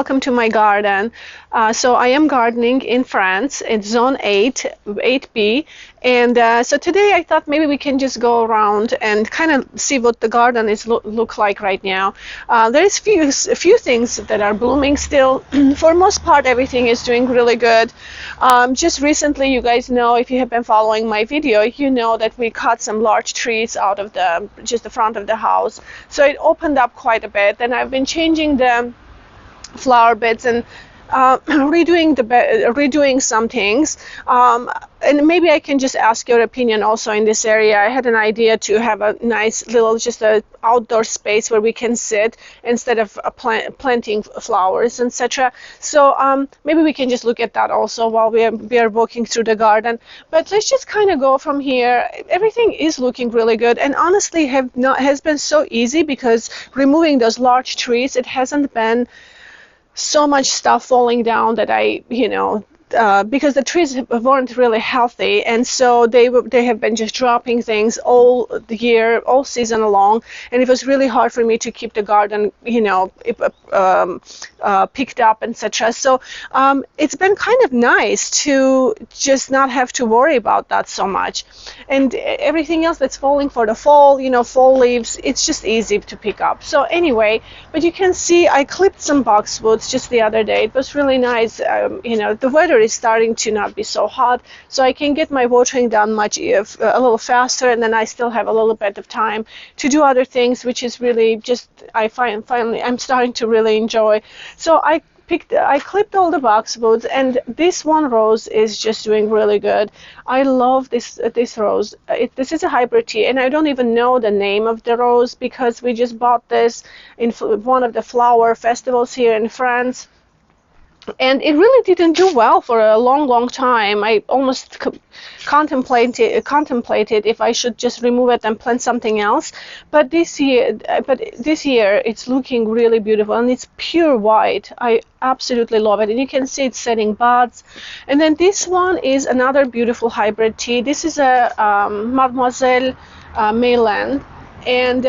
welcome to my garden. So I am gardening in France. It's zone 8, 8B. And so today I thought maybe we can just go around and kind of see what the garden is look like right now. There's a few things that are blooming still. For most part, everything is doing really good. Just recently, you guys know, if you have been following my video, you know that we cut some large trees out of just the front of the house. So it opened up quite a bit, and I've been changing the flower beds and redoing some things, and maybe I can just ask your opinion also in this area. I had an idea to have a nice little just a outdoor space where we can sit instead of planting flowers, etc. So maybe we can just look at that also while we are walking through the garden. But let's just kind of go from here. Everything is looking really good, and honestly has been so easy because removing those large trees, it hasn't been so much stuff falling down that because the trees weren't really healthy, and so they have been just dropping things all year, all season long, and it was really hard for me to keep the garden, picked up, etc. So it's been kind of nice to just not have to worry about that so much, and everything else that's falling for the fall, fall leaves, it's just easy to pick up. So anyway, but you can see I clipped some boxwoods just the other day. It was really nice. The weather is starting to not be so hot, so I can get my watering done a little faster, and then I still have a little bit of time to do other things, which is really just finally I'm starting to really enjoy. So I clipped all the boxwoods, and this one rose is just doing really good. I love this rose. This is a hybrid tea, and I don't even know the name of the rose because we just bought this in one of the flower festivals here in France. And it really didn't do well for a long time. I almost contemplated if I should just remove it and plant something else. But this year it's looking really beautiful, and it's pure white. I absolutely love it, and you can see it's setting buds. And then this one is another beautiful hybrid tea. This is a Mademoiselle Meylan, and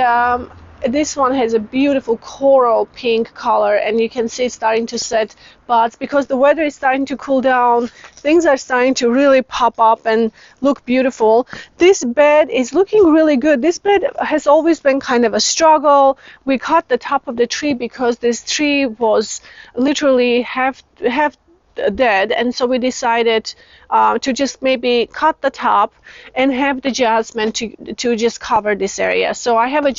this one has a beautiful coral pink color, and you can see it's starting to set buds because the weather is starting to cool down. Things are starting to really pop up and look beautiful. This bed is looking really good. This bed has always been kind of a struggle. We cut the top of the tree because this tree was literally half dead, and so we decided to just maybe cut the top and have the jasmine to just cover this area. So I have a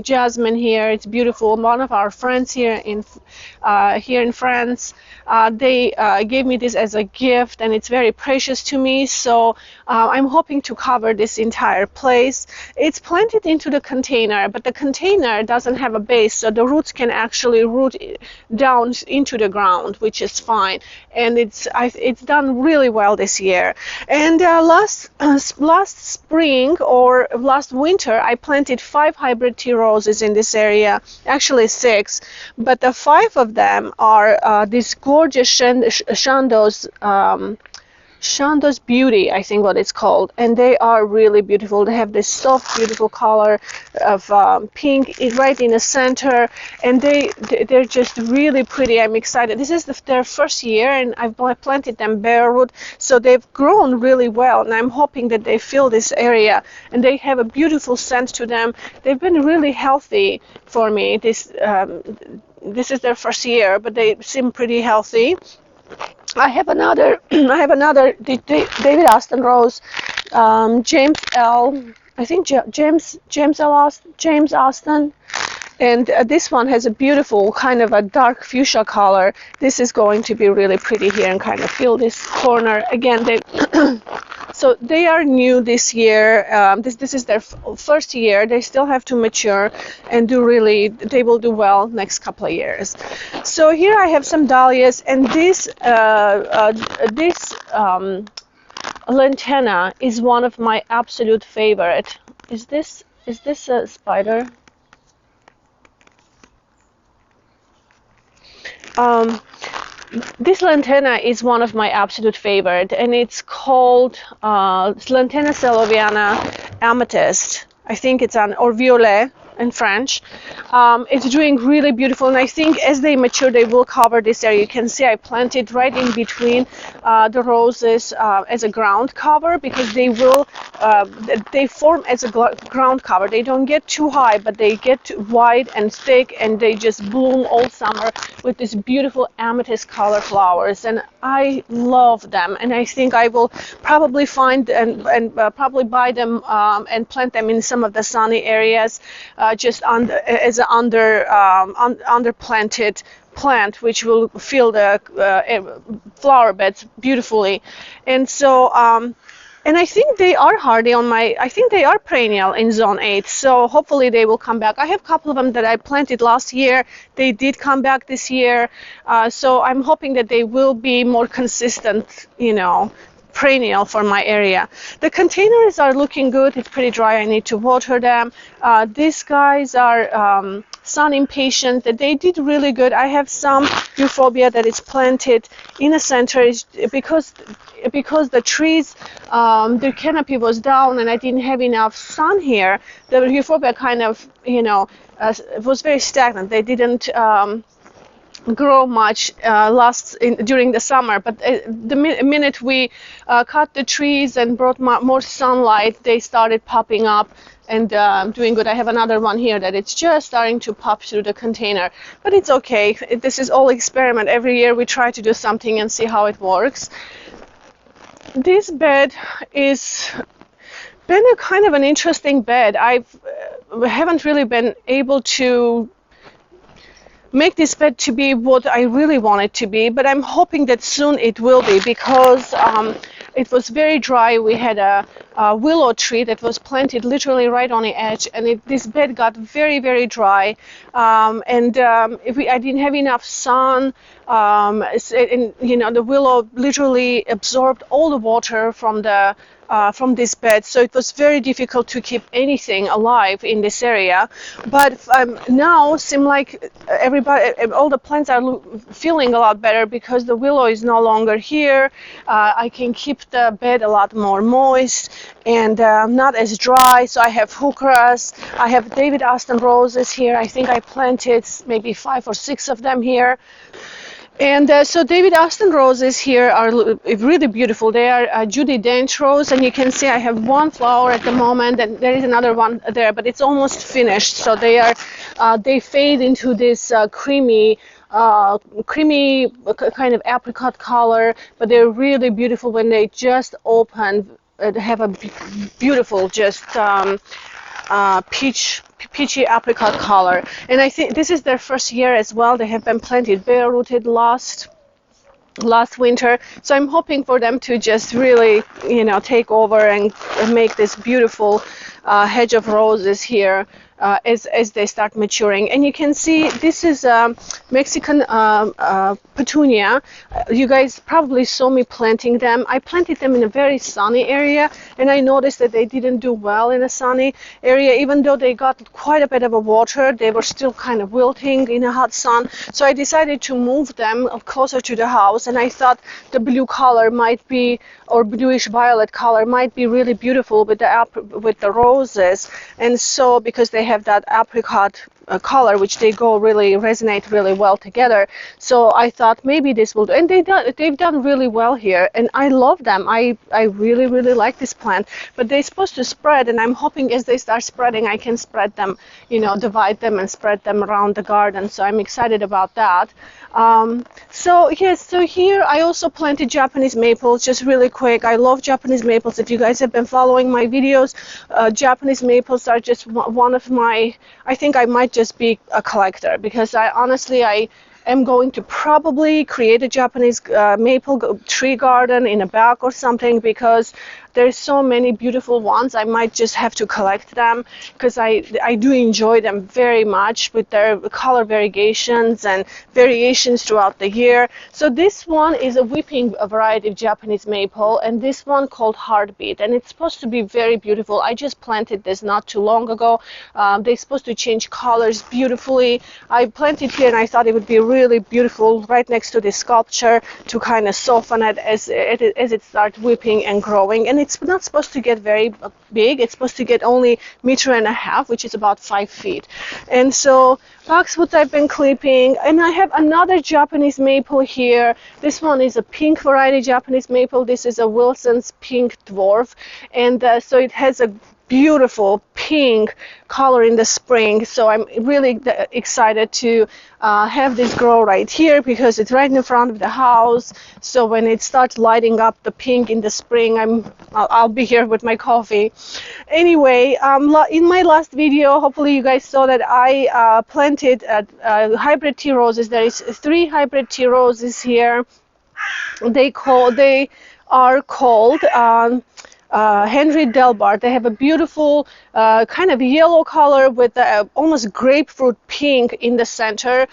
jasmine here. It's beautiful. One of our friends here in France, they gave me this as a gift, and it's very precious to me. So I'm hoping to cover this entire place. It's planted into the container, but the container doesn't have a base, so the roots can actually root down into the ground, which is fine. And it's done really well this year. And last spring or last winter, I planted 5 hybrid tea roses in this area, actually 6, but the 5 of them are this gorgeous Chandos Beauty, I think what it's called, and they are really beautiful. They have this soft, beautiful color of pink right in the center, and they're just really pretty. I'm excited. This is their first year, and I've planted them bare root, so they've grown really well, and I'm hoping that they fill this area, and they have a beautiful scent to them. They've been really healthy for me. This is their first year, but they seem pretty healthy. I have another David Austin rose, James Austin, and this one has a beautiful kind of a dark fuchsia color. This is going to be really pretty here and kind of fill this corner. Again, so they are new this year. This is their first year. They still have to mature and they will do well next couple of years. So here I have some dahlias, and this lantana is one of my absolute favorite. Is this a spider? This lantana is one of my absolute favorite, and it's called Lantana Salviana Amethyst. I think it's or Violet. in French. It's doing really beautiful, and I think as they mature, they will cover this area. You can see I planted right in between the roses as a ground cover, because they form as a ground cover. They don't get too high, but they get wide and thick, and they just bloom all summer with these beautiful amethyst color flowers, and I love them. And I think I will probably find and probably buy them and plant them in some of the sunny areas, just as an underplanted plant, which will fill the flower beds beautifully. And so and I think they are hardy I think they are perennial in zone 8, so hopefully they will come back. I have a couple of them that I planted last year. They did come back this year, so I'm hoping that they will be more consistent, perennial for my area. The containers are looking good. It's pretty dry. I need to water them. These guys are sun impatient. They did really good. I have some euphorbia that is planted in the center because the trees, their canopy was down and I didn't have enough sun here. The euphorbia kind of, was very stagnant. They didn't grow much during the summer, but the minute we cut the trees and brought more sunlight, they started popping up and doing good. I have another one here that it's just starting to pop through the container, but it's okay. This is all experiment. Every year we try to do something and see how it works. This bed is been a kind of an interesting bed. I haven't really been able to make this bed to be what I really want it to be, but I'm hoping that soon it will be, because it was very dry. We had a willow tree that was planted literally right on the edge, and this bed got very, very dry, and I didn't have enough sun, and the willow literally absorbed all the water from this bed, so it was very difficult to keep anything alive in this area. But now seem like all the plants are feeling a lot better, because the willow is no longer here. I can keep the bed a lot more moist and not as dry. So I have heucheras, I have David Austin roses here. I think I planted maybe 5 or 6 of them here. And so David Austin roses here are really beautiful. They are Judy Dench rose, and you can see I have one flower at the moment, and there is another one there, but it's almost finished. So they fade into this creamy kind of apricot color, but they're really beautiful when they just open. They have a beautiful just peachy apricot color, and I think this is their first year as well. They have been planted bare rooted last winter, so I'm hoping for them to just really take over and make this beautiful hedge of roses here as they start maturing. And you can see this is Mexican petunia. You guys probably saw me planting them. I planted them in a very sunny area, and I noticed that they didn't do well in a sunny area. Even though they got quite a bit of a water, they were still kind of wilting in a hot sun. So I decided to move them closer to the house, and I thought the blue color might be, or bluish violet color might be really beautiful with the roses. And so because they have that apricot color, which they resonate really well together, so I thought maybe this will do. And they've done really well here, and I love them. I really, really like this plant, but they're supposed to spread, and I'm hoping as they start spreading I can spread them, divide them and spread them around the garden. So I'm excited about that. So here I also planted Japanese maples. Just really quick, I love Japanese maples. If you guys have been following my videos, Japanese maples are just one of my, I think I might just be a collector, because I am going to probably create a Japanese maple tree garden in a back or something, because there's so many beautiful ones. I might just have to collect them, because I do enjoy them very much with their color variations and variations throughout the year. So this one is a weeping variety of Japanese maple, and this one called Heartbeat, and it's supposed to be very beautiful. I just planted this not too long ago. They're supposed to change colors beautifully. I planted here and I thought it would be really really beautiful right next to this sculpture to kind of soften it as it starts whipping and growing. And it's not supposed to get very big. It's supposed to get only 1.5 meters, which is about 5 feet. And so boxwoods I've been clipping, and I have another Japanese maple here. This one is a pink variety Japanese maple. This is a Wilson's Pink Dwarf, and so it has a beautiful pink color in the spring. So I'm really excited to have this grow right here because it's right in front of the house. So when it starts lighting up the pink in the spring, I'll be here with my coffee. Anyway, in my last video, hopefully you guys saw that I planted hybrid tea roses. There is 3 hybrid tea roses here. They are called Henry Delbart. They have a beautiful kind of yellow color with almost grapefruit pink in the center.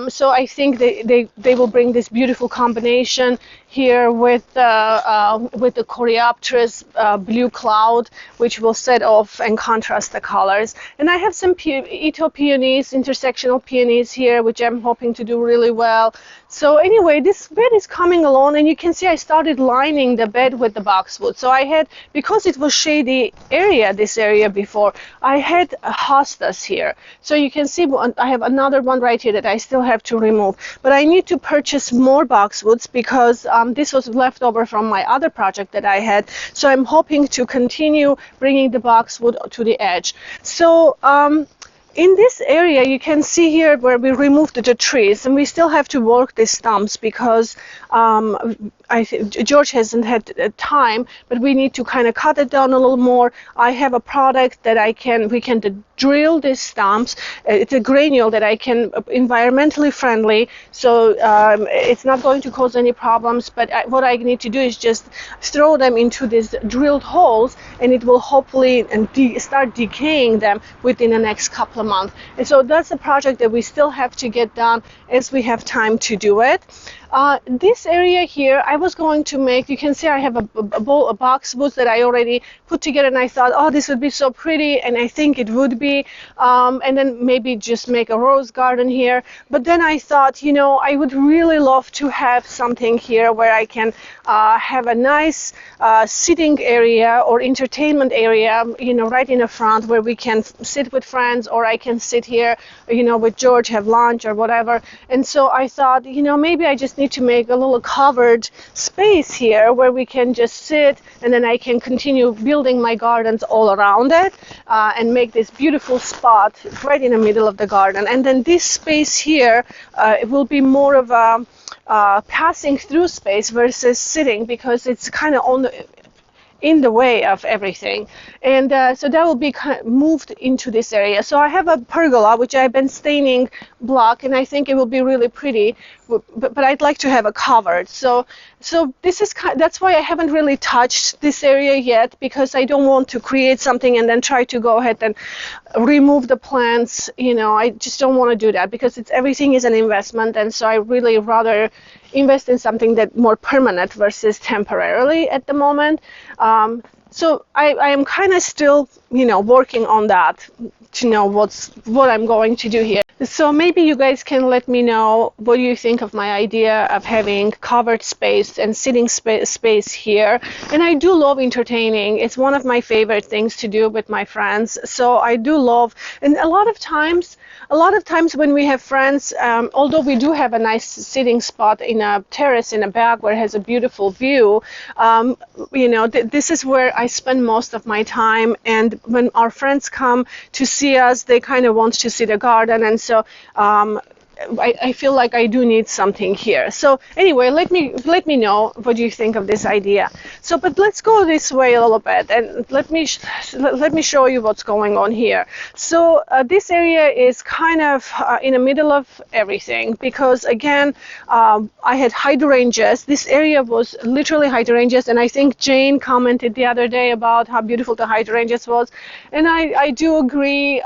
So I think they will bring this beautiful combination here with the Coreopteris blue cloud, which will set off and contrast the colors. And I have some Ito peonies, intersectional peonies here, which I'm hoping to do really well. So anyway, this bed is coming along, and you can see I started lining the bed with the boxwood. So I had, because it was shady area, this area before, I had hostas here. So you can see I have another one right here that I still have to remove. But I need to purchase more boxwoods because this was left over from my other project that I had. So I'm hoping to continue bringing the boxwood to the edge. So in this area, you can see here where we removed the trees, and we still have to work these stumps because George hasn't had time, but we need to kind of cut it down a little more. I have a product that we can drill these stumps. It's a granule that I can environmentally friendly, so it's not going to cause any problems. But what I need to do is just throw them into these drilled holes, and it will hopefully start decaying them within the next couple of months. And so that's a project that we still have to get done as we have time to do it. This area here, I was going to make, you can see I have a boxwood that I already put together, and I thought, oh, this would be so pretty, and I think it would be, and then maybe just make a rose garden here. But then I thought, you know, I would really love to have something here where I can have a nice sitting area or entertainment area, you know, right in the front where we can sit with friends, or I can sit here, you know, with George, have lunch or whatever. And so I thought, you know, maybe I just need to make a little covered space here where we can just sit, and then I can continue building my gardens all around it and make this beautiful spot right in the middle of the garden. And then this space here, it will be more of a passing through space versus sitting, because it's kind of in the way of everything. And so that will be kind of moved into this area. So I have a pergola, which I've been staining black, and I think it will be really pretty, but I'd like to have it covered. So this is that's why I haven't really touched this area yet, because I don't want to create something and then try to go ahead and remove the plants. You know, I just don't want to do that, because everything is an investment, and so I really rather invest in something that more permanent versus temporarily at the moment. So I am kind of still, you know, working on that to know what I'm going to do here. So maybe you guys can let me know what you think of my idea of having covered space and sitting space here. And I do love entertaining. It's one of my favorite things to do with my friends. So I do love, and a lot of times when we have friends, although we do have a nice sitting spot in a terrace in the back where it has a beautiful view, you know, this is where I spend most of my time. And when our friends come to see us, they kind of want to see the garden, and so I feel like I do need something here. So anyway, let me know what you think of this idea. So, but let's go this way a little bit, and let me show you what's going on here. So this area is kind of in the middle of everything, because again, I had hydrangeas. This area was literally hydrangeas, and I think Jane commented the other day about how beautiful the hydrangeas was, and I do agree.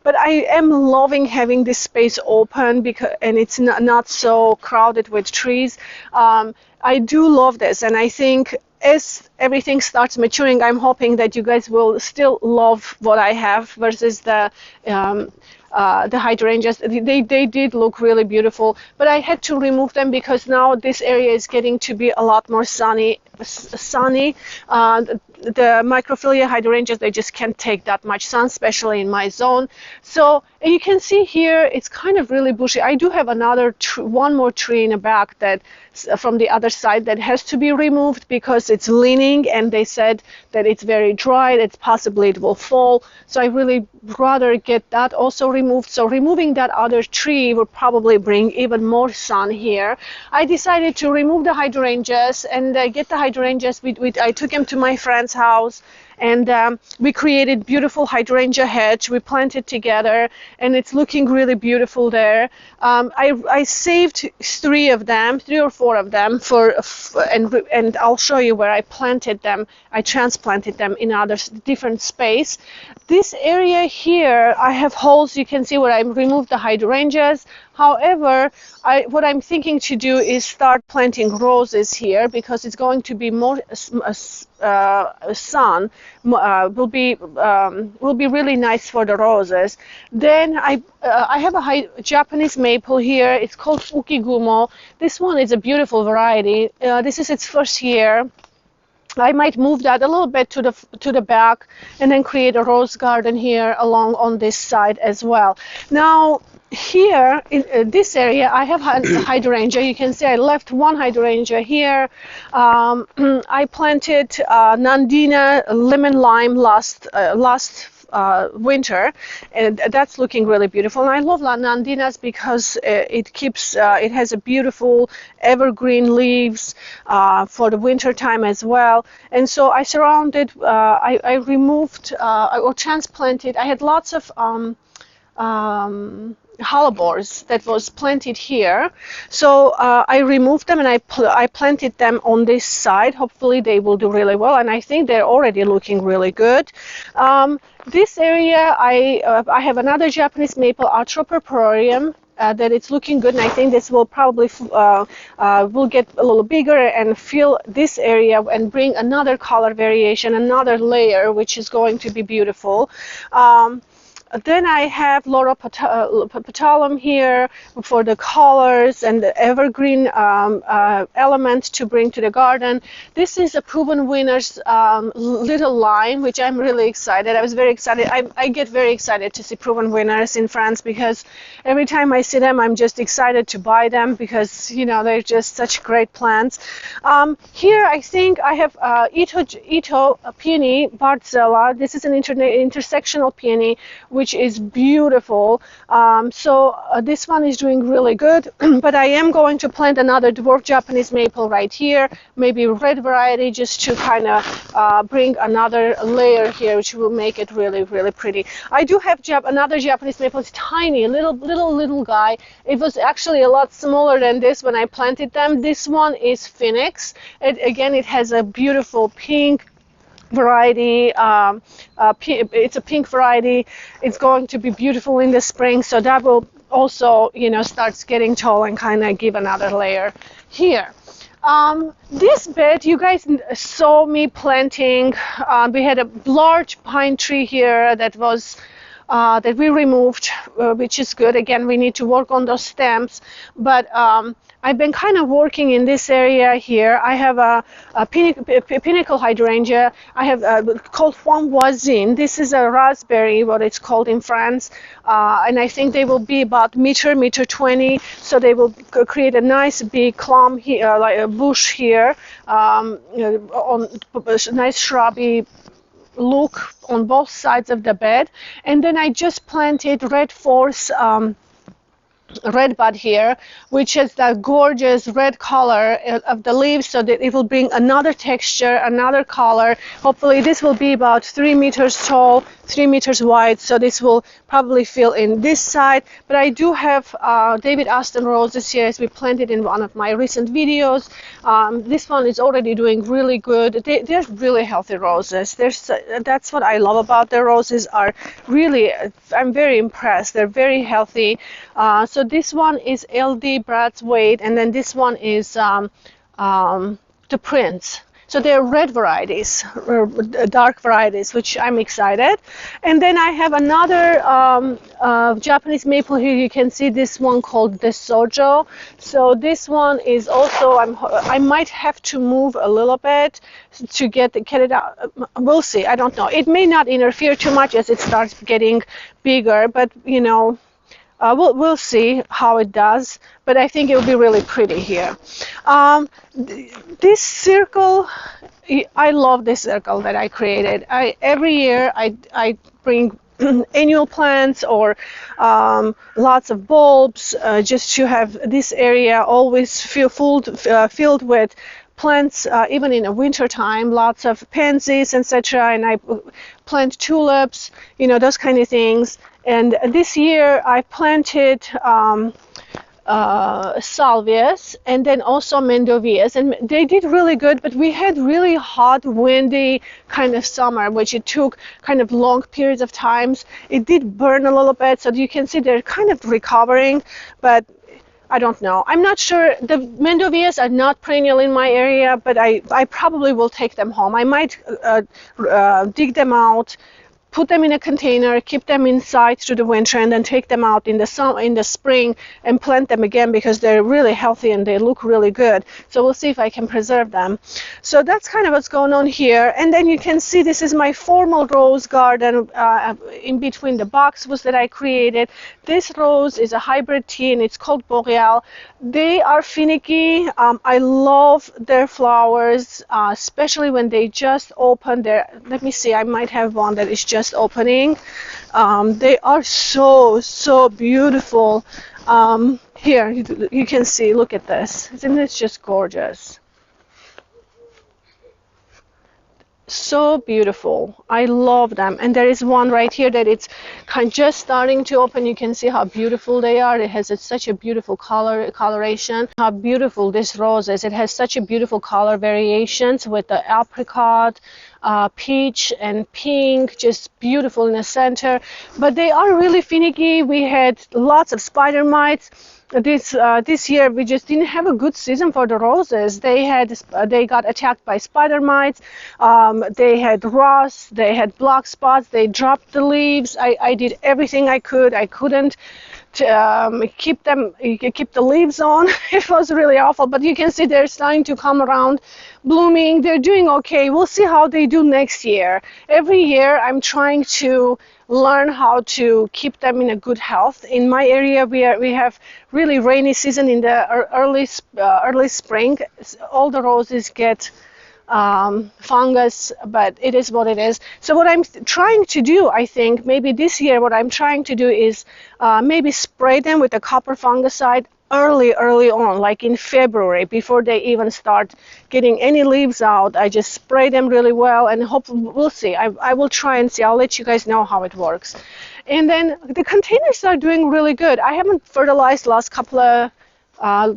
But I am loving having this space open, and it's not so crowded with trees. I do love this, and I think as everything starts maturing, I'm hoping that you guys will still love what I have versus the the hydrangeas. They did look really beautiful, but I had to remove them because now this area is getting to be a lot more sunny. The microphylla hydrangeas, they just can't take that much sun, especially in my zone. So you can see here it's kind of really bushy. I do have one more tree in the back that from the other side that has to be removed because it's leaning, and they said that it's very dry, that possibly it will fall. So I really rather get that also removed. So removing that other tree would probably bring even more sun here. I decided to remove the hydrangeas and get the hydrangeas. I took them to my friend's house, and we created beautiful hydrangea hedge. We planted together, and it's looking really beautiful there. I saved three or four of them and I'll show you where I planted them. I transplanted them in other different space. This area here, I have holes. You can see where I removed the hydrangeas. However, what I'm thinking to do is start planting roses here because it's going to be more sun. Will be really nice for the roses. Then I have a Japanese maple here. It's called Fukigumo. This one is a beautiful variety. This is its first year. I might move that a little bit to the back and then create a rose garden here along on this side as well. Now here in this area I have hydrangea. You can see I left one hydrangea here. I planted Nandina lemon lime last winter, and that's looking really beautiful. And I love Nandinas because it has a beautiful evergreen leaves for the winter time as well. And so I surrounded, I removed or transplanted. I had lots of hellebores that was planted here, so I removed them and I planted them on this side. Hopefully they will do really well, and I think they're already looking really good. This area I have another Japanese maple, Atropurpureum, that it's looking good, and I think this will probably will get a little bigger and fill this area and bring another color variation, another layer, which is going to be beautiful. Then I have Laura petalum here for the colors and the evergreen element to bring to the garden. This is a proven winner's little lime, which I'm really excited. I was very excited. I get very excited to see proven winners in France because every time I see them, I'm just excited to buy them because, you know, they're just such great plants. Here I think I have Ito peony, Bartzella. This is an intersectional peony, which is beautiful. This one is doing really good, but I am going to plant another dwarf Japanese maple right here, maybe red variety, just to kind of bring another layer here, which will make it really, really pretty. I do have another Japanese maple. It's tiny, little guy. It was actually a lot smaller than this when I planted them. This one is Phoenix. Again, it has a beautiful pink variety. It's a pink variety. It's going to be beautiful in the spring, so that will also, you know, starts getting tall and kind of give another layer here. This bed, you guys saw me planting. We had a large pine tree here that was that we removed, which is good. Again, we need to work on those stems, but I've been kind of working in this area here. I have a pinnacle hydrangea. I have called Juan Voisin. This is a raspberry, what it's called in France, and I think they will be about meter 20, so they will create a nice big clump here, like a bush here, on a nice shrubby look on both sides of the bed. And then I just planted Red Force red bud here, which is the gorgeous red color of the leaves, so that it will bring another texture, another color. Hopefully this will be about 3 meters tall, 3 meters wide, so this will probably fill in this side. But I do have David Austin roses here, as we planted in one of my recent videos. This one is already doing really good. They're really healthy roses. That's what I love about the roses. Are really, I'm very impressed. They're very healthy. So this one is LD Brad's Wade, and then this one is the Prince. So they're red varieties, dark varieties, which I'm excited. And then I have another Japanese maple here. You can see this one called the Sojo. So this one is also, I might have to move a little bit to get it out. We'll see. I don't know. It may not interfere too much as it starts getting bigger, but you know, we'll see how it does, but I think it will be really pretty here. This circle, I love this circle that I created. Every year I bring annual plants or lots of bulbs just to have this area always filled with plants, even in the winter time, lots of pansies, etc. And I plant tulips, you know, those kind of things. And this year I planted salvias and then also mandovias, and they did really good, but we had really hot, windy kind of summer, which it took kind of long periods of times. It did burn a little bit, so you can see they're kind of recovering, but I don't know. I'm not sure. The mandovias are not perennial in my area, but I probably will take them home. I might dig them out, put them in a container, keep them inside through the winter, and then take them out in the spring and plant them again because they're really healthy and they look really good. So we'll see if I can preserve them. So that's kind of what's going on here. And then you can see this is my formal rose garden in between the boxwoods that I created. This rose is a hybrid tea and it's called Boreal. They are finicky. I love their flowers, especially when they just open. Let me see, I might have one that is just opening. They are so beautiful. Here you can see, look at this. Isn't this just gorgeous? So beautiful. I love them. And there is one right here that it's kind of just starting to open. You can see how beautiful they are. It has such a beautiful coloration. How beautiful this rose is. It has such a beautiful color variations with the apricot, peach and pink, just beautiful in the center. But they are really finicky. We had lots of spider mites. This year we just didn't have a good season for the roses. They got attacked by spider mites. They had rust. They had black spots. They dropped the leaves. I did everything I could. I couldn't keep the leaves on. It was really awful. But you can see they're starting to come around, blooming. They're doing okay. We'll see how they do next year. Every year I'm trying to learn how to keep them in a good health. In my area, we have really rainy season in the early spring. All the roses get fungus, but it is what it is. So what I'm trying to do, I think, maybe this year, what I'm trying to do is maybe spray them with a copper fungicide early on, like in February, before they even start getting any leaves out. I just spray them really well, and we'll see. I will try and see. I'll let you guys know how it works. And then the containers are doing really good. I haven't fertilized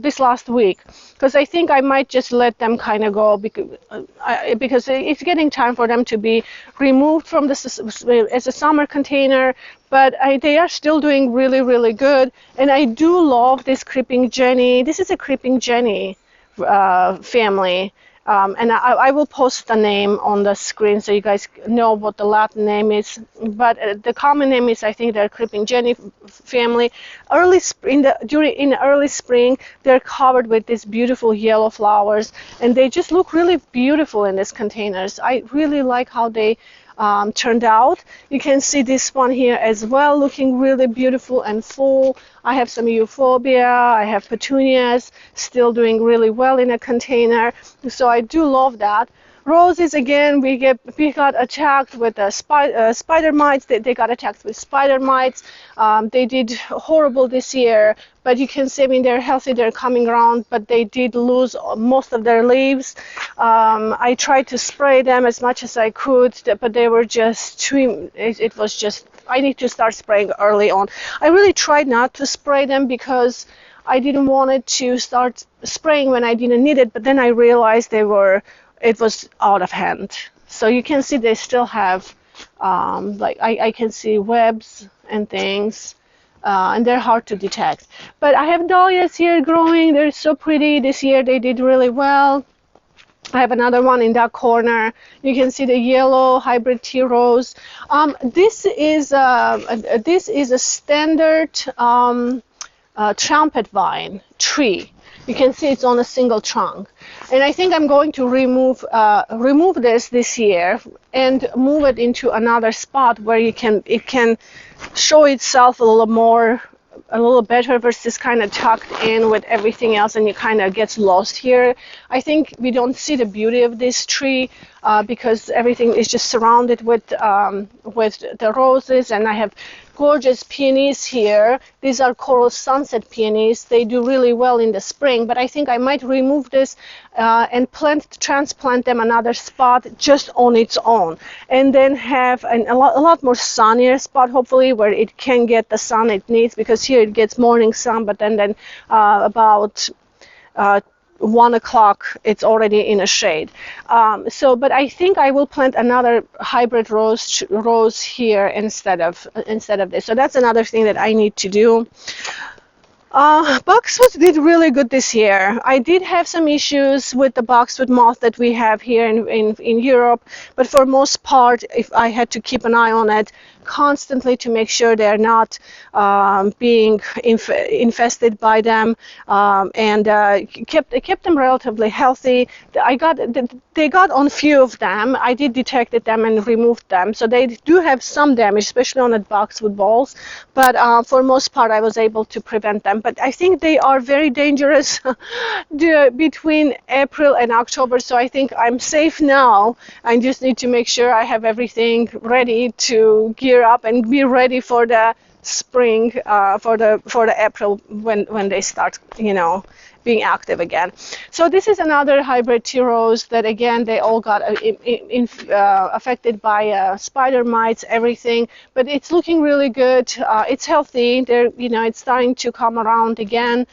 this last week because I think I might just let them kind of go because it's getting time for them to be removed from as a summer container. But they are still doing really good, and I do love this Creeping Jenny. This is a Creeping Jenny family. And I will post the name on the screen so you guys know what the Latin name is. But the common name is, I think, they're Creeping Jenny family. In the early spring, they're covered with these beautiful yellow flowers, and they just look really beautiful in these containers. I really like how they turned out. You can see this one here as well, looking really beautiful and full. I have some euphorbia, I have petunias, still doing really well in a container. So I do love that. Roses, again, we got attacked with spider mites. They got attacked with spider mites. They did horrible this year, but you can see, I mean, they're healthy, they're coming around, but they did lose most of their leaves. I tried to spray them as much as I could, but they were just too, it was just, I need to start spraying early on. I really tried not to spray them because I didn't want it to start spraying when I didn't need it, but then I realized it was out of hand. So you can see they still have, like I can see webs and things, and they're hard to detect. But I have dahlias here growing. They're so pretty. This year they did really well. I have another one in that corner. You can see the yellow hybrid tea rose. This is a standard trumpet vine tree. You can see it's on a single trunk, and I think I'm going to remove this year and move it into another spot where it can show itself a little better versus kind of tucked in with everything else, and it kind of gets lost here. I think we don't see the beauty of this tree because everything is just surrounded with the roses, and I have gorgeous peonies here. These are coral sunset peonies. They do really well in the spring, but I think I might remove this and transplant them another spot just on its own, and then have a lot more sunnier spot, hopefully, where it can get the sun it needs, because here it gets morning sun, but then about 1 o'clock it's already in a shade. But I think I will plant another hybrid rose here instead of this. So that's another thing that I need to do. Boxwood did really good this year. I did have some issues with the boxwood moth that we have here in Europe, but for most part, if I had to keep an eye on it constantly to make sure they're not being infested by them, and kept them relatively healthy. They got on few of them. I did detect them and removed them, so they do have some damage, especially on the boxwood balls, but for most part I was able to prevent them. But I think they are very dangerous between April and October, so I think I'm safe now. I just need to make sure I have everything ready to gear up and be ready for the spring, for the April when they start, being active again. So this is another hybrid tea rose that, again, they all got affected by spider mites, everything, but it's looking really good. It's healthy. It's starting to come around again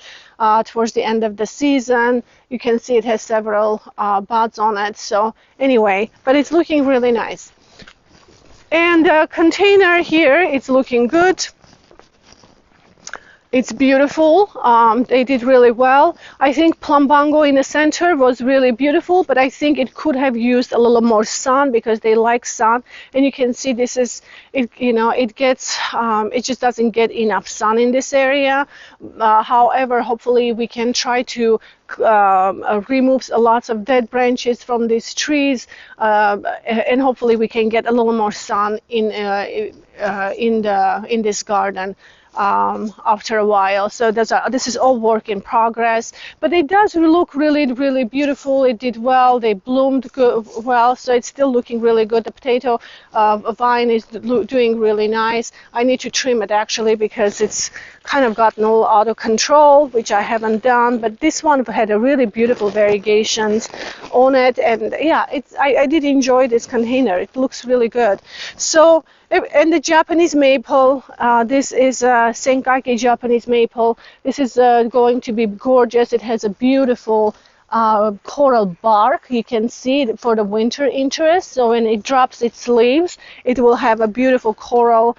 towards the end of the season. You can see it has several buds on it. So anyway, but it's looking really nice. And the container here, it's looking good. It's beautiful. They did really well. I think Plumbago in the center was really beautiful, but I think it could have used a little more sun because they like sun. And you can see this is, it just doesn't get enough sun in this area. However, hopefully we can try to remove lots of dead branches from these trees, and hopefully we can get a little more sun in this garden after a while. So this is all work in progress, but it does look really, really beautiful. It did well. They bloomed well, so it's still looking really good. The potato vine is doing really nice. I need to trim it actually because it's kind of gotten a little out of control, which I haven't done, but this one had a really beautiful variegations on it, and yeah, I did enjoy this container. It looks really good. So, and the Japanese maple, this is Senkaike Japanese maple. This is going to be gorgeous. It has a beautiful coral bark. You can see it for the winter interest. So when it drops its leaves, it will have a beautiful coral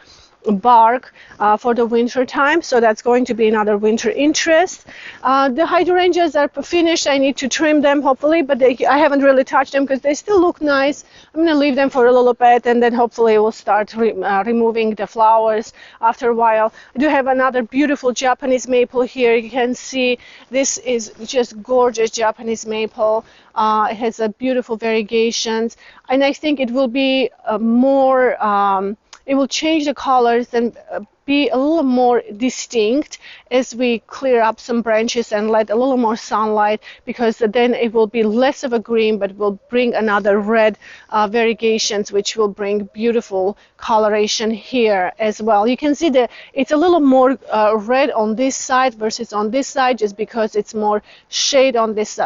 bark for the winter time. So that's going to be another winter interest. The hydrangeas are finished. I need to trim them hopefully, but I haven't really touched them because they still look nice. I'm going to leave them for a little bit, and then hopefully we'll start removing the flowers after a while. I do have another beautiful Japanese maple here. You can see this is just gorgeous Japanese maple. It has a beautiful variegations, and I think it will be it will change the colors and be a little more distinct as we clear up some branches and let a little more sunlight, because then it will be less of a green but will bring another red variegations, which will bring beautiful coloration here as well. You can see that it's a little more red on this side versus on this side, just because it's more shade on this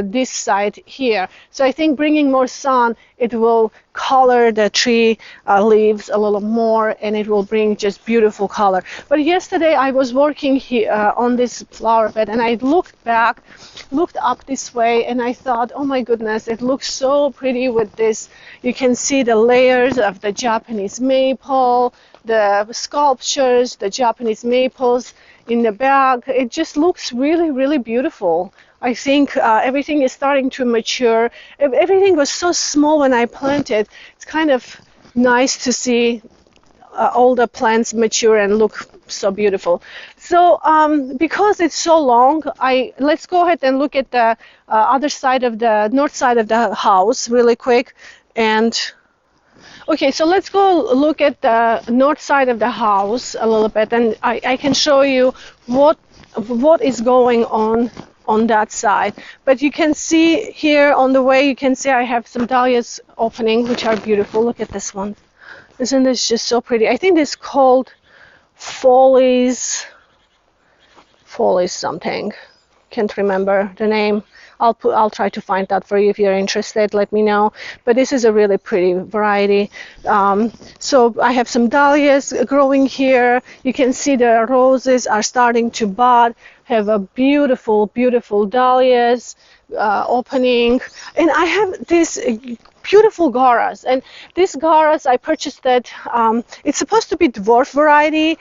this side here. So I think bringing more sun, it will color the tree leaves a little more, and it will bring just beautiful color. But yesterday I was working here on this flower bed, and I looked up this way, and I thought, oh my goodness, it looks so pretty with this. You can see the layers of the Japanese maple, the sculptures, the Japanese maples in the back. It just looks really, really beautiful. I think everything is starting to mature. Everything was so small when I planted. It's kind of nice to see all the plants mature and look so beautiful. So because it's so long, let's go ahead and look at the other side of the north side of the house really quick. And okay, so let's go look at the north side of the house a little bit, and I can show you what is going on that side. But you can see here on the way, you can see I have some dahlias opening, which are beautiful. Look at this one. Isn't this just so pretty? I think it's called Follies something. Can't remember the name. I'll try to find that for you if you're interested. Let me know. But this is a really pretty variety. So I have some dahlias growing here. You can see the roses are starting to bud. Have a beautiful, beautiful dahlias opening, and I have this beautiful garas, and these garas I purchased that it's supposed to be dwarf variety.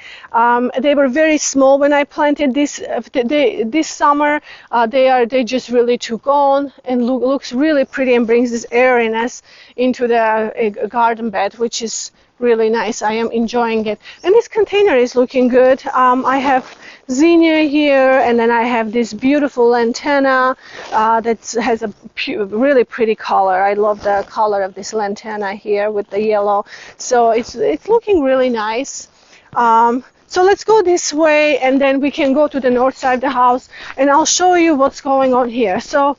They were very small when I planted this this summer. They just really took on and looks really pretty and brings this airiness into the garden bed, which is really nice. I am enjoying it, and this container is looking good. I have zinnia here, and then I have this beautiful lantana that has a really pretty color. I love the color of this lantana here with the yellow, so it's looking really nice. So let's go this way, and then we can go to the north side of the house, and I'll show you what's going on here. So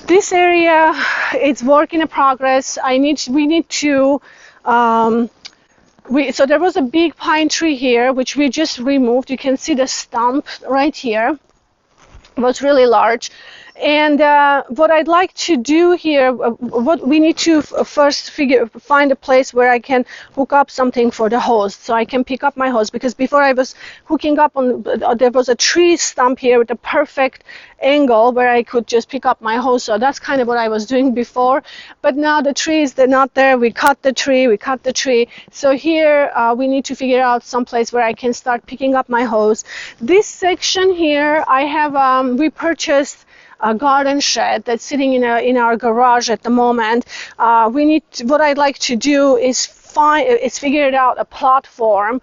this area, it's work in progress. We need to so there was a big pine tree here, which we just removed. You can see the stump right here. It was really large. And what I'd like to do here, what we need to first find a place where I can hook up something for the hose, so I can pick up my hose, because before I was hooking up on, there was a tree stump here with a perfect angle where I could just pick up my hose. So that's kind of what I was doing before. But now the trees, they're not there. We cut the tree. So here we need to figure out some place where I can start picking up my hose. This section here, I have we purchased a garden shed that's sitting in our garage at the moment. What I'd like to do is figure out a platform,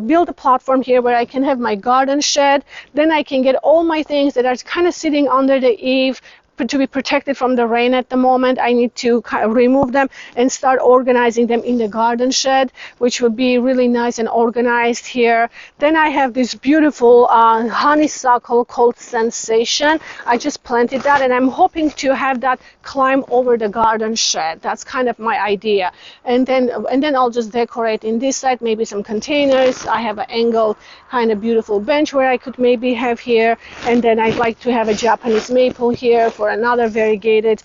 build a platform here where I can have my garden shed. Then I can get all my things that are kind of sitting under the eave to be protected from the rain at the moment. I need to kind of remove them and start organizing them in the garden shed, which would be really nice and organized here. Then I have this beautiful honeysuckle called Sensation. I just planted that, and I'm hoping to have that climb over the garden shed. That's kind of my idea. And then I'll just decorate in this side, maybe some containers. I have an angled kind of beautiful bench where I could maybe have here, and then I'd like to have a Japanese maple here for another variegated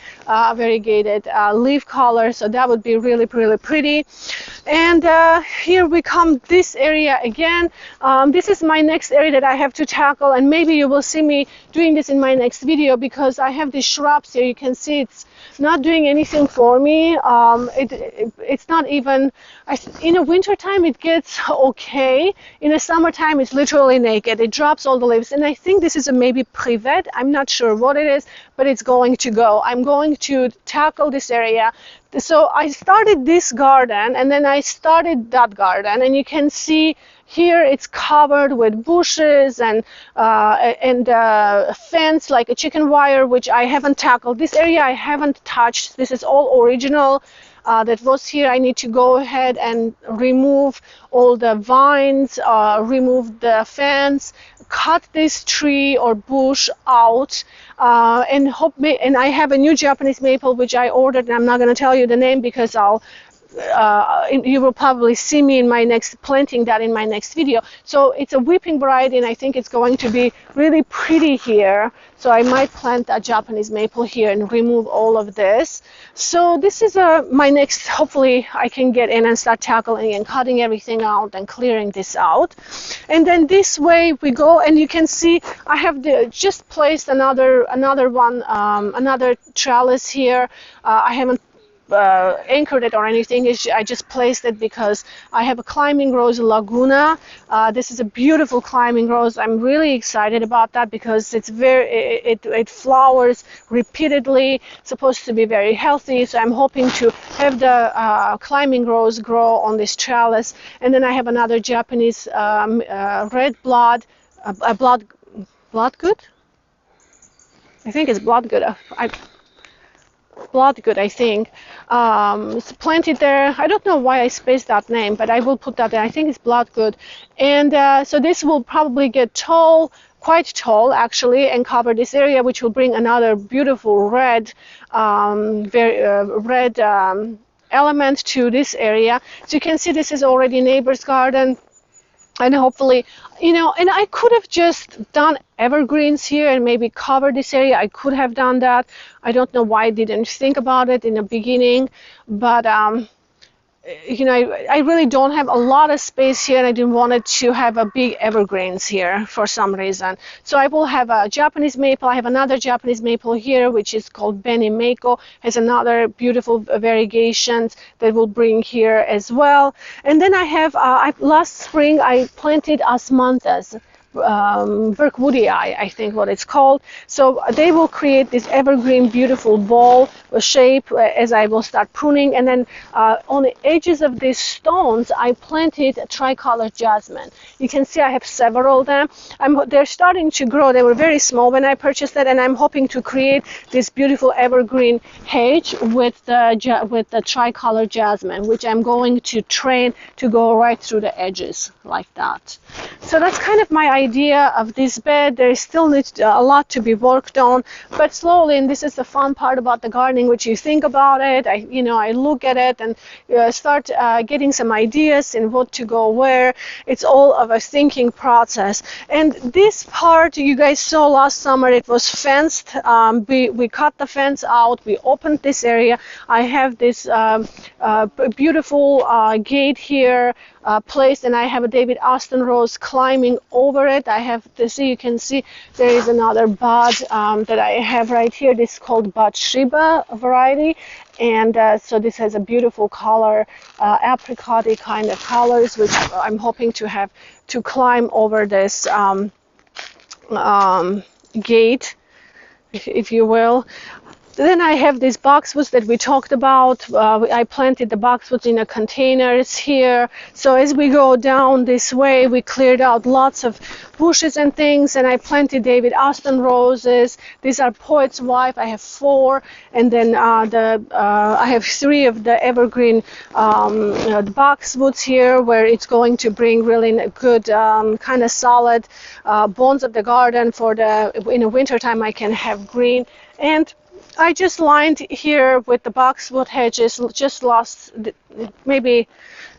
leaf color. So that would be really, really pretty. And here we come, this area again. This is my next area that I have to tackle, and maybe you will see me doing this in my next video, because I have these shrubs here. You can see it's not doing anything for me. It's not even, in the wintertime it gets okay. In the summertime it's literally naked. It drops all the leaves, and I think this is a maybe privet. I'm not sure what it is, but it's going to go. I'm going to tackle this area. So I started this garden, and then I started that garden, and you can see here it's covered with bushes and a fence like a chicken wire, which I haven't tackled. This area I haven't touched. This is all original that was here. I need to go ahead and remove all the vines, remove the fence, cut this tree or bush out, and I have a new Japanese maple which I ordered, and I'm not going to tell you the name because you will probably see me in my next planting that in my next video. So it's a weeping variety, and I think it's going to be really pretty here. So I might plant a Japanese maple here and remove all of this. So this is my next, hopefully I can get in and start tackling and cutting everything out and clearing this out. And then this way we go, and you can see I have just placed another trellis here. I haven't anchored it or anything. I just placed it because I have a climbing rose Laguna. This is a beautiful climbing rose. I'm really excited about that because it flowers repeatedly. It's supposed to be very healthy. So I'm hoping to have the climbing rose grow on this trellis. And then I have another Japanese red bloodgood. I think it's bloodgood. Bloodgood, I think. It's planted there. I don't know why I spaced that name, but I will put that there. I think it's bloodgood. And so this will probably get tall, quite tall actually, and cover this area, which will bring another beautiful red, element to this area. So you can see this is already neighbor's garden. And hopefully, and I could have just done evergreens here and maybe cover this area. I could have done that. I don't know why I didn't think about it in the beginning, but I really don't have a lot of space here, and I didn't want it to have a big evergreens here for some reason. So I will have a Japanese maple. I have another Japanese maple here, which is called Beni Meiko. Has another beautiful variegations that will bring here as well. And then I have, last spring I planted Osmanthus. Burkwoodii, I think what it's called. So they will create this evergreen beautiful ball shape as I will start pruning. And then on the edges of these stones I planted a tricolor jasmine. You can see I have several of them. They're starting to grow. They were very small when I purchased it, and I'm hoping to create this beautiful evergreen hedge with the tricolor jasmine, which I'm going to train to go right through the edges like that. So that's kind of my idea of this bed. There still needs a lot to be worked on, but slowly, and this is the fun part about the gardening, which you think about it, I look at it and start getting some ideas in what to go where. It's all of a thinking process. And this part you guys saw last summer, it was fenced. We cut the fence out, we opened this area. I have this beautiful gate here placed, and I have a David Austin rose climbing over it. I have this, you can see there is another bud that I have right here. This is called Bud Shiba variety, and so this has a beautiful color, apricot-y kind of colors, which I'm hoping to have to climb over this gate, if you will. Then I have these boxwoods that we talked about. I planted the boxwoods in the containers here. So as we go down this way, we cleared out lots of bushes and things, and I planted David Austin roses. These are Poet's Wife. I have 4, and then I have 3 of the evergreen the boxwoods here, where it's going to bring really good kind of solid bones of the garden for in the wintertime I can have green. And I just lined here with the boxwood hedges just maybe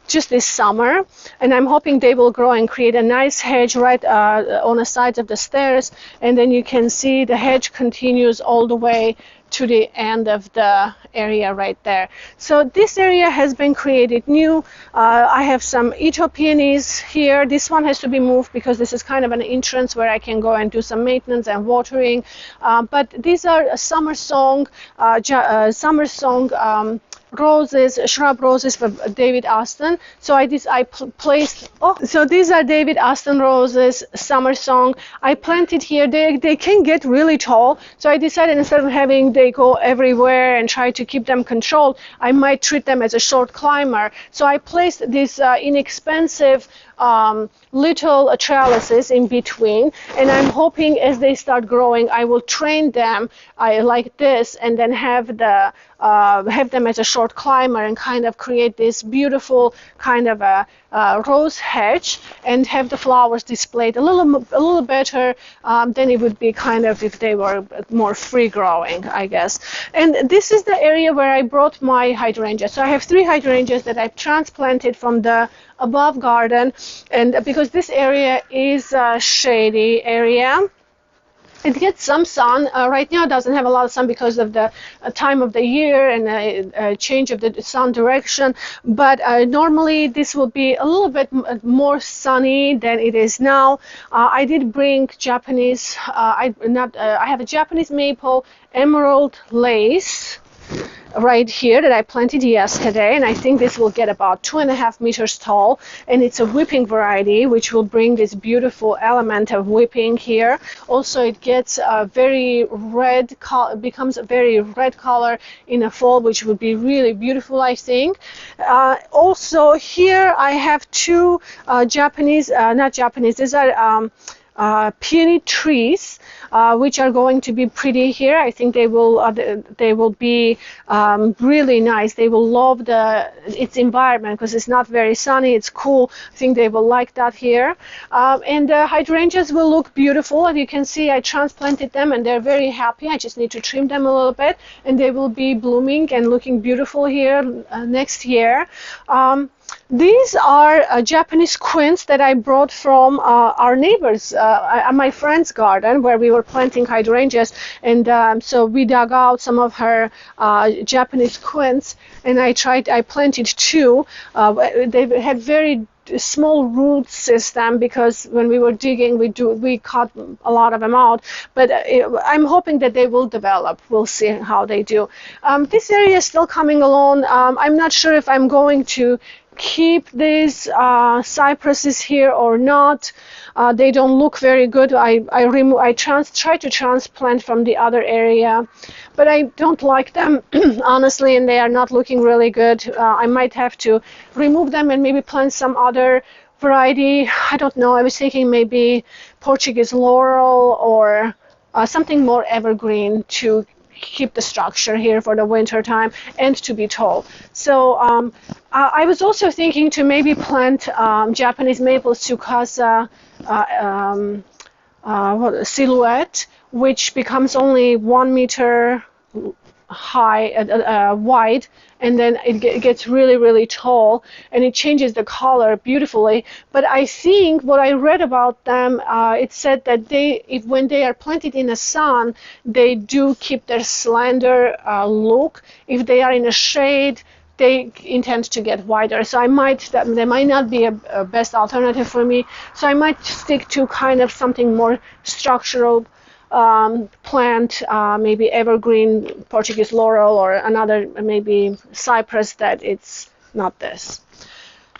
just this summer, and I'm hoping they will grow and create a nice hedge right on the sides of the stairs, and then you can see the hedge continues all the way to the end of the area right there. So this area has been created new. I have some Ethiopianese here. This one has to be moved because this is kind of an entrance where I can go and do some maintenance and watering. But these are summer song roses, shrub roses for David Austin. So placed. So these are David Austin roses, summer song. I planted here. They can get really tall. So I decided instead of having they go everywhere and try to keep them controlled, I might treat them as a short climber. So I placed these inexpensive little trellises in between, and I'm hoping as they start growing, I will train them like this, and then have them as a short climber and kind of create this beautiful kind of a rose hedge, and have the flowers displayed a little better than it would be kind of if they were more free growing, I guess. And this is the area where I brought my hydrangeas. So I have 3 hydrangeas that I've transplanted from the above garden, and because this area is a shady area, it gets some sun. Right now it doesn't have a lot of sun because of the time of the year and the change of the sun direction, but normally this will be a little bit more sunny than it is now. I did bring Japanese, I have a Japanese maple emerald lace. right here that I planted yesterday, and I think this will get about 2.5 meters tall, and it's a whipping variety which will bring this beautiful element of whipping here. Also it gets a very red becomes a very red color in the fall, which would be really beautiful, I think. Also here I have two not Japanese, these are peony trees, which are going to be pretty here. I think they will be really nice. They will love its environment because it's not very sunny. It's cool. I think they will like that here. And the hydrangeas will look beautiful. As you can see, I transplanted them and they're very happy. I just need to trim them a little bit, and they will be blooming and looking beautiful here next year. These are Japanese quince that I brought from our neighbors, my friend's garden, where we were planting hydrangeas, and so we dug out some of her Japanese quince, and I planted two. They had very small root system because when we were digging we cut a lot of them out, but I'm hoping that they will develop. We'll see how they do. This area is still coming along. I'm not sure if I'm going to keep these cypresses here or not. They don't look very good. I try to transplant from the other area, but I don't like them honestly, and they are not looking really good. I might have to remove them and maybe plant some other variety. I don't know. I was thinking maybe Portuguese laurel or something more evergreen to keep the structure here for the winter time and to be tall. So I was also thinking to maybe plant Japanese maple tsukasa silhouette, which becomes only 1 meter high, wide, and then it gets really, really tall, and it changes the color beautifully. But I think what I read about them, it said that when they are planted in the sun, they do keep their slender look. If they are in the shade, they intend to get wider. So they might not be a best alternative for me. So I might stick to kind of something more structural plant, maybe evergreen Portuguese laurel or another maybe cypress that it's not this.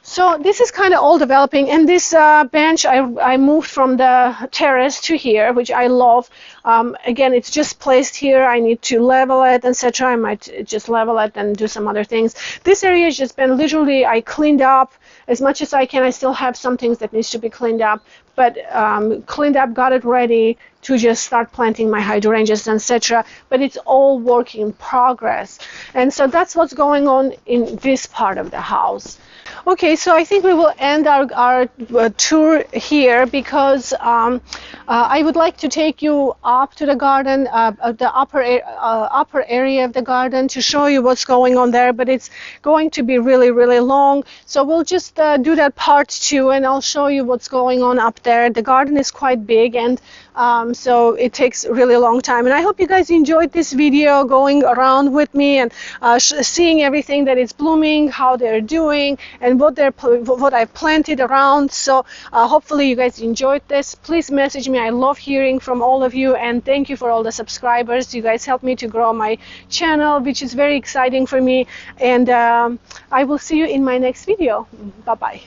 So this is kind of all developing, and this bench I moved from the terrace to here, which I love. Again, it's just placed here. I need to level it, etc. I might just level it and do some other things. This area has just been literally, I cleaned up as much as I can. I still have some things that needs to be cleaned up, but cleaned up, got it ready to just start planting my hydrangeas, etc. But it's all work in progress, and so that's what's going on in this part of the house. Okay, so I think we will end our tour here because I would like to take you up to the garden, the upper area of the garden, to show you what's going on there, but it's going to be really, really long. So we'll just do that part 2, and I'll show you what's going on up there. The garden is quite big, and so it takes a really long time. And I hope you guys enjoyed this video, going around with me and seeing everything that is blooming, how they're doing, and what I've planted around. So hopefully you guys enjoyed this. Please message me. I love hearing from all of you, and thank you for all the subscribers. You guys help me to grow my channel, which is very exciting for me. And I will see you in my next video. Bye-bye.